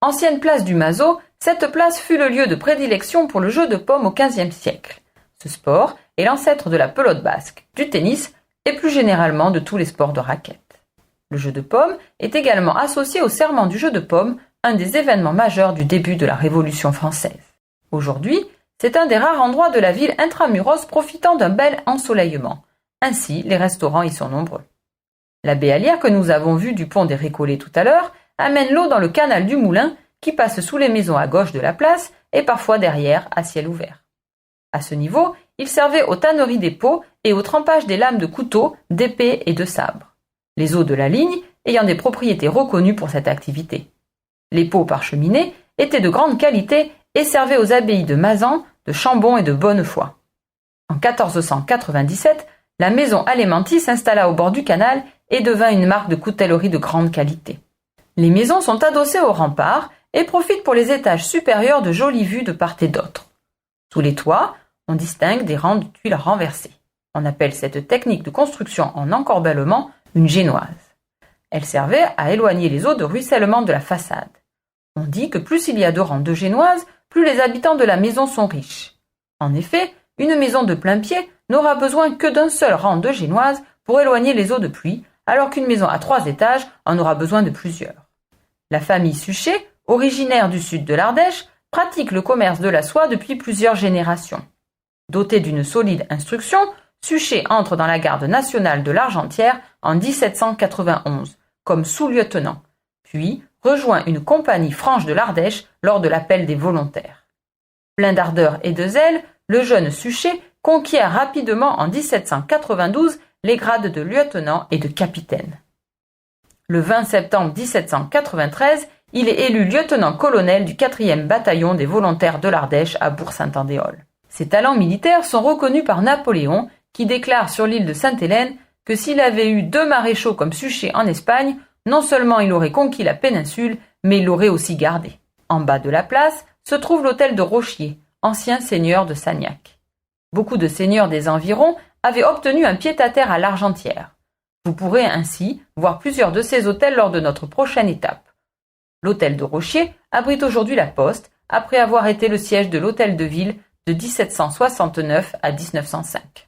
Ancienne place du Mazo, cette place fut le lieu de prédilection pour le jeu de paume au XVe siècle. Ce sport est l'ancêtre de la pelote basque, du tennis et plus généralement de tous les sports de raquette. Le jeu de paume est également associé au serment du jeu de paume, un des événements majeurs du début de la Révolution française. Aujourd'hui, c'est un des rares endroits de la ville intramuros profitant d'un bel ensoleillement. Ainsi, les restaurants y sont nombreux. La béalière que nous avons vue du pont des Récollets tout à l'heure amène l'eau dans le canal du Moulin qui passe sous les maisons à gauche de la place et parfois derrière à ciel ouvert. À ce niveau, il servait aux tanneries des pots et au trempage des lames de couteaux, d'épées et de sabres. Les eaux de la ligne ayant des propriétés reconnues pour cette activité. Les pots par cheminée étaient de grande qualité et servaient aux abbayes de Mazan, de Chambon et de Bonnefoy. En 1497, la maison Alémentis s'installa au bord du canal et devint une marque de coutellerie de grande qualité. Les maisons sont adossées aux remparts et profitent pour les étages supérieurs de jolies vues de part et d'autre. Sous les toits, on distingue des rangs de tuiles renversées. On appelle cette technique de construction en encorbellement une génoise. Elle servait à éloigner les eaux de ruissellement de la façade. On dit que plus il y a de rangs de génoises, plus les habitants de la maison sont riches. En effet, une maison de plein pied n'aura besoin que d'un seul rang de génoises pour éloigner les eaux de pluie, alors qu'une maison à 3 étages en aura besoin de plusieurs. La famille Suchet, originaire du sud de l'Ardèche, pratique le commerce de la soie depuis plusieurs générations. Doté d'une solide instruction, Suchet entre dans la garde nationale de l'Argentière en 1791 comme sous-lieutenant, puis rejoint une compagnie franche de l'Ardèche lors de l'appel des volontaires. Plein d'ardeur et de zèle, le jeune Suchet conquiert rapidement en 1792 les grades de lieutenant et de capitaine. Le 20 septembre 1793, il est élu lieutenant-colonel du 4e bataillon des volontaires de l'Ardèche à Bourg-Saint-Andéol. Ses talents militaires sont reconnus par Napoléon, qui déclare sur l'île de Sainte-Hélène que s'il avait eu 2 maréchaux comme Suchet en Espagne, non seulement il aurait conquis la péninsule, mais il l'aurait aussi gardée. En bas de la place se trouve l'hôtel de Rochier, ancien seigneur de Sagnac. Beaucoup de seigneurs des environs avaient obtenu un pied-à-terre à l'Argentière. Vous pourrez ainsi voir plusieurs de ces hôtels lors de notre prochaine étape. L'hôtel de Rochier abrite aujourd'hui la poste, après avoir été le siège de l'hôtel de ville de 1769 à 1905.